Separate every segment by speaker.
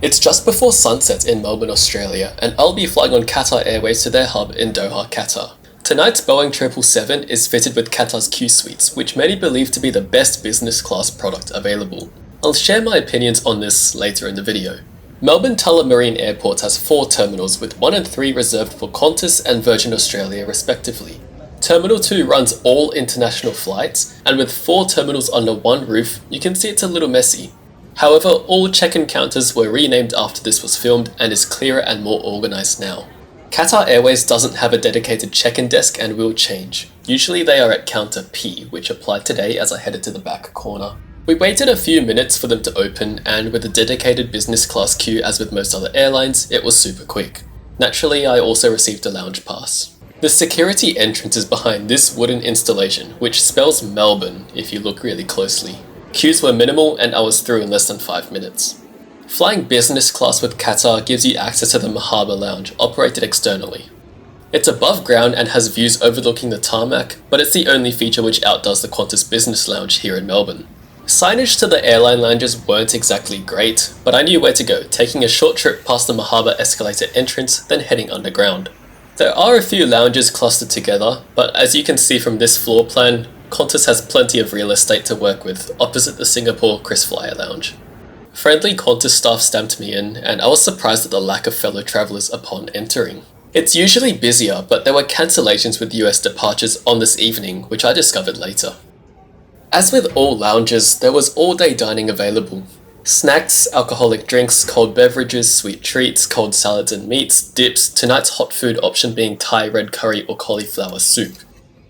Speaker 1: It's just before sunset in Melbourne, Australia, and I'll be flying on Qatar Airways to their hub in Doha, Qatar. Tonight's Boeing 777 is fitted with Qatar's Qsuites, which many believe to be the best business class product available. I'll share my opinions on this later in the video. Melbourne Tullamarine Airport has 4 terminals, with 1 and 3 reserved for Qantas and Virgin Australia respectively. Terminal 2 runs all international flights, and with 4 terminals under one roof, you can see it's a little messy. However, all check-in counters were renamed after this was filmed and is clearer and more organised now. Qatar Airways doesn't have a dedicated check-in desk and will change. Usually they are at counter P, which applied today as I headed to the back corner. We waited a few minutes for them to open, and with a dedicated business class queue as with most other airlines, it was super quick. Naturally, I also received a lounge pass. The security entrance is behind this wooden installation, which spells Melbourne if you look really closely. Queues were minimal and I was through in less than 5 minutes. Flying business class with Qatar gives you access to the Mahaba lounge, operated externally. It's above ground and has views overlooking the tarmac, but it's the only feature which outdoes the Qantas business lounge here in Melbourne. Signage to the airline lounges weren't exactly great, but I knew where to go, taking a short trip past the Mahaba escalator entrance, then heading underground. There are a few lounges clustered together, but as you can see from this floor plan, Qantas has plenty of real estate to work with, opposite the Singapore KrisFlyer lounge. Friendly Qantas staff stamped me in, and I was surprised at the lack of fellow travellers upon entering. It's usually busier, but there were cancellations with US departures on this evening, which I discovered later. As with all lounges, there was all-day dining available. Snacks, alcoholic drinks, cold beverages, sweet treats, cold salads and meats, dips, tonight's hot food option being Thai red curry or cauliflower soup.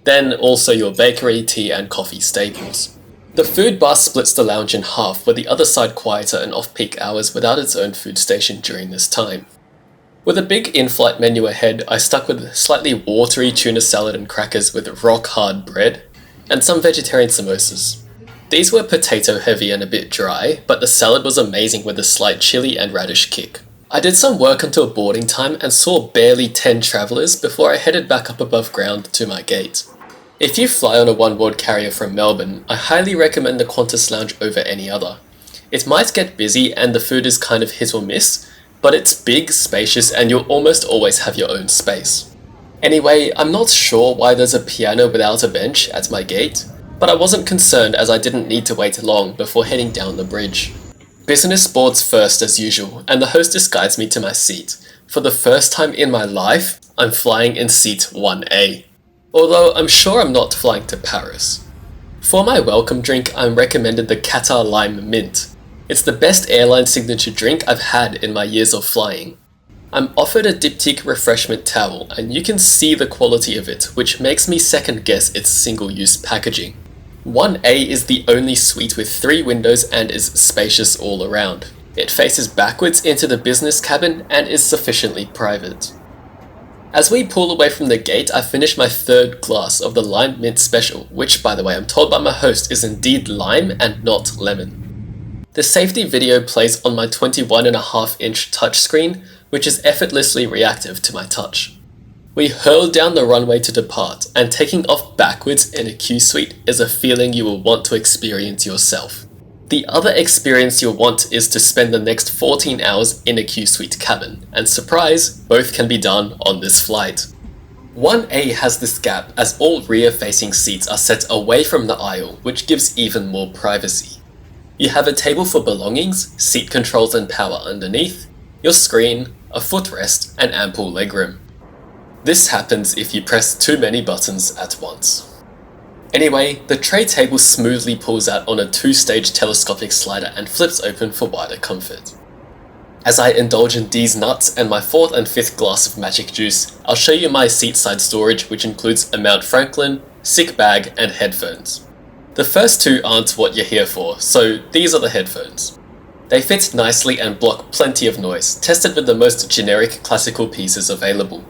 Speaker 1: Then also your bakery, tea and coffee staples. The food bar splits the lounge in half, with the other side quieter and off-peak hours without its own food station during this time. With a big in-flight menu ahead, I stuck with slightly watery tuna salad and crackers with rock-hard bread, and some vegetarian samosas. These were potato heavy and a bit dry, but the salad was amazing with a slight chili and radish kick. I did some work until boarding time and saw barely 10 travellers before I headed back up above ground to my gate. If you fly on a OneWorld carrier from Melbourne, I highly recommend the Qantas lounge over any other. It might get busy and the food is kind of hit or miss, but it's big, spacious and you'll almost always have your own space. Anyway, I'm not sure why there's a piano without a bench at my gate, but I wasn't concerned as I didn't need to wait long before heading down the bridge. Business boards first as usual, and the hostess guides me to my seat. For the first time in my life, I'm flying in seat 1A. Although I'm sure I'm not flying to Paris. For my welcome drink, I'm recommended the Qatar Lime Mint. It's the best airline signature drink I've had in my years of flying. I'm offered a diptyque refreshment towel, and you can see the quality of it, which makes me second guess its single-use packaging. 1A is the only suite with 3 windows and is spacious all around. It faces backwards into the business cabin and is sufficiently private. As we pull away from the gate, I finish my 3rd glass of the Lime Mint Special, which by the way I'm told by my host is indeed lime and not lemon. The safety video plays on my 21.5-inch touchscreen, which is effortlessly reactive to my touch. We hurl down the runway to depart, and taking off backwards in a Qsuite is a feeling you will want to experience yourself. The other experience you'll want is to spend the next 14 hours in a Qsuite cabin, and surprise, both can be done on this flight. 1A has this gap as all rear-facing seats are set away from the aisle, which gives even more privacy. You have a table for belongings, seat controls and power underneath, your screen, a footrest, and ample legroom. This happens if you press too many buttons at once. Anyway, the tray table smoothly pulls out on a 2-stage telescopic slider and flips open for wider comfort. As I indulge in these nuts and my 4th and 5th glass of magic juice, I'll show you my seat-side storage, which includes a Mount Franklin, sick bag, and headphones. The first 2 aren't what you're here for, so these are the headphones. They fit nicely and block plenty of noise, tested with the most generic classical pieces available.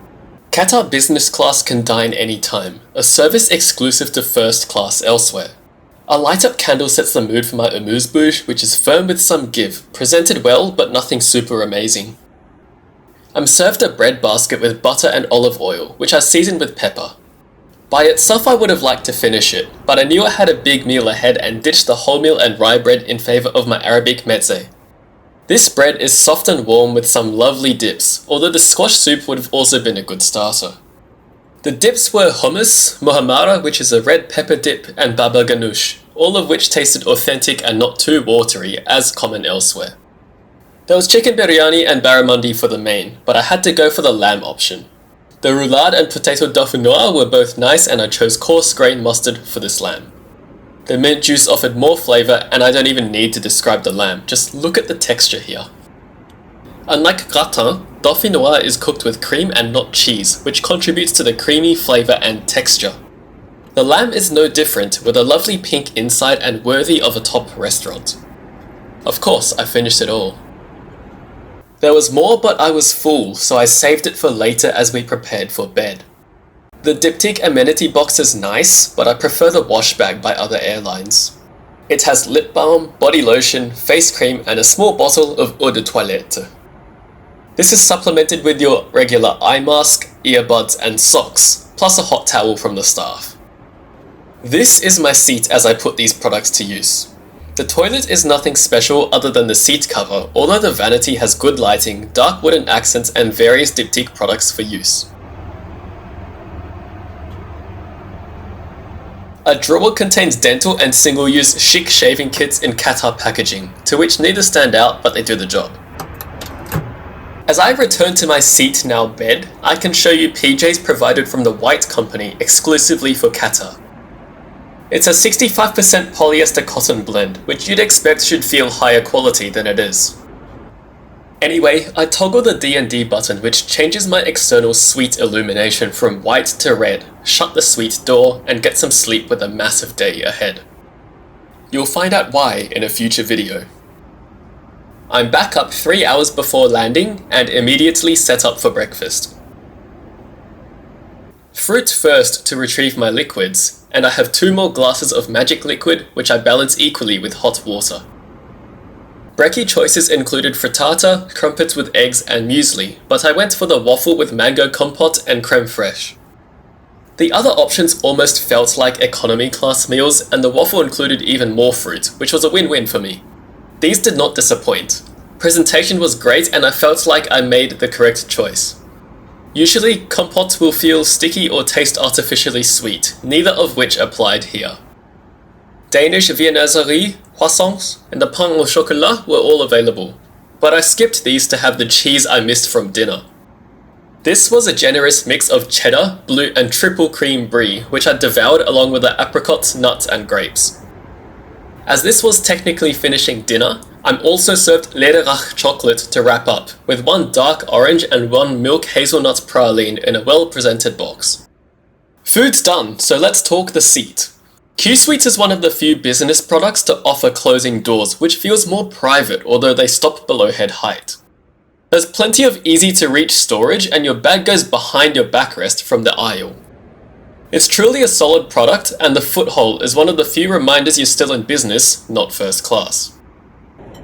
Speaker 1: Qatar Business Class can dine anytime, a service exclusive to first class elsewhere. A light-up candle sets the mood for my amuse-bouche, which is firm with some give, presented well but nothing super amazing. I'm served a bread basket with butter and olive oil, which I seasoned with pepper. By itself I would have liked to finish it, but I knew I had a big meal ahead and ditched the wholemeal and rye bread in favour of my Arabic mezze. This bread is soft and warm with some lovely dips, although the squash soup would have also been a good starter. The dips were hummus, muhammara, which is a red pepper dip, and baba ganoush, all of which tasted authentic and not too watery, as common elsewhere. There was chicken biryani and barramundi for the main, but I had to go for the lamb option. The roulade and potato dauphinoise were both nice, and I chose coarse grain mustard for this lamb. The mint juice offered more flavour, and I don't even need to describe the lamb, just look at the texture here. Unlike gratin, dauphinoise is cooked with cream and not cheese, which contributes to the creamy flavour and texture. The lamb is no different, with a lovely pink inside and worthy of a top restaurant. Of course, I finished it all. There was more, but I was full, so I saved it for later as we prepared for bed. The diptyque amenity box is nice, but I prefer the wash bag by other airlines. It has lip balm, body lotion, face cream, and a small bottle of eau de toilette. This is supplemented with your regular eye mask, earbuds, and socks, plus a hot towel from the staff. This is my seat as I put these products to use. The toilet is nothing special other than the seat cover, although the vanity has good lighting, dark wooden accents, and various diptyque products for use. A drawer contains dental and single-use chic shaving kits in Qatar packaging, to which neither stand out but they do the job. As I return to my seat now bed, I can show you PJs provided from the White Company exclusively for Qatar. It's a 65% polyester cotton blend, which you'd expect should feel higher quality than it is. Anyway, I toggle the D&D button, which changes my external suite illumination from white to red, shut the suite door, and get some sleep with a massive day ahead. You'll find out why in a future video. I'm back up 3 hours before landing and immediately set up for breakfast. Fruit first to retrieve my liquids, and I have 2 more glasses of magic liquid which I balance equally with hot water. Brekkie choices included frittata, crumpets with eggs, and muesli, but I went for the waffle with mango compote and creme fraiche. The other options almost felt like economy class meals, and the waffle included even more fruit, which was a win-win for me. These did not disappoint. Presentation was great, and I felt like I made the correct choice. Usually, compotes will feel sticky or taste artificially sweet, neither of which applied here. Danish viennoiserie, croissants, and the pain au chocolat were all available, but I skipped these to have the cheese I missed from dinner. This was a generous mix of cheddar, blue, and triple cream brie, which I devoured along with the apricots, nuts, and grapes. As this was technically finishing dinner, I'm also served Lederach chocolate to wrap up, with 1 dark orange and 1 milk hazelnut praline in a well-presented box. Food's done, so let's talk the seat. Qsuites is one of the few business products to offer closing doors, which feels more private, although they stop below head height. There's plenty of easy-to-reach storage, and your bag goes behind your backrest from the aisle. It's truly a solid product, and the foothole is one of the few reminders you're still in business, not first class.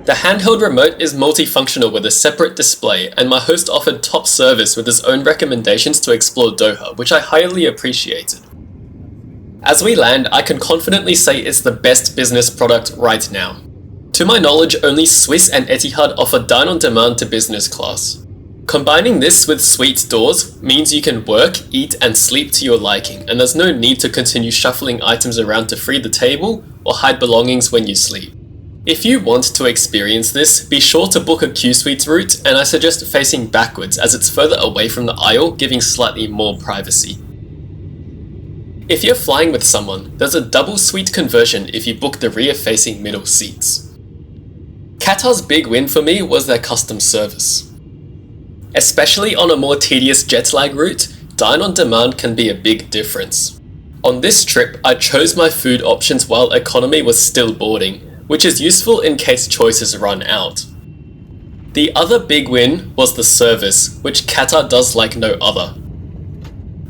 Speaker 1: The handheld remote is multifunctional with a separate display, and my host offered top service with his own recommendations to explore Doha, which I highly appreciated. As we land, I can confidently say it's the best business product right now. To my knowledge, only Swiss and Etihad offer dine-on-demand to business class. Combining this with suite doors means you can work, eat, and sleep to your liking, and there's no need to continue shuffling items around to free the table or hide belongings when you sleep. If you want to experience this, be sure to book a Qsuites route, and I suggest facing backwards as it's further away from the aisle, giving slightly more privacy. If you're flying with someone, there's a double suite conversion if you book the rear-facing middle seats. Qatar's big win for me was their custom service. Especially on a more tedious jet lag route, dine-on-demand can be a big difference. On this trip, I chose my food options while economy was still boarding, which is useful in case choices run out. The other big win was the service, which Qatar does like no other.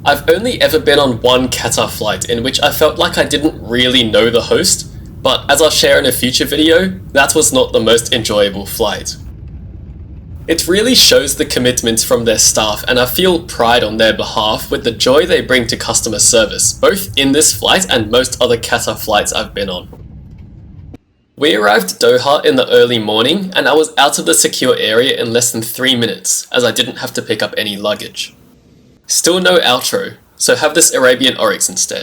Speaker 1: I've only ever been on one Qatar flight in which I felt like I didn't really know the host, but as I'll share in a future video, that was not the most enjoyable flight. It really shows the commitment from their staff, and I feel pride on their behalf with the joy they bring to customer service, both in this flight and most other Qatar flights I've been on. We arrived Doha in the early morning and I was out of the secure area in less than 3 minutes as I didn't have to pick up any luggage. Still no outro, so have this Arabian Oryx instead.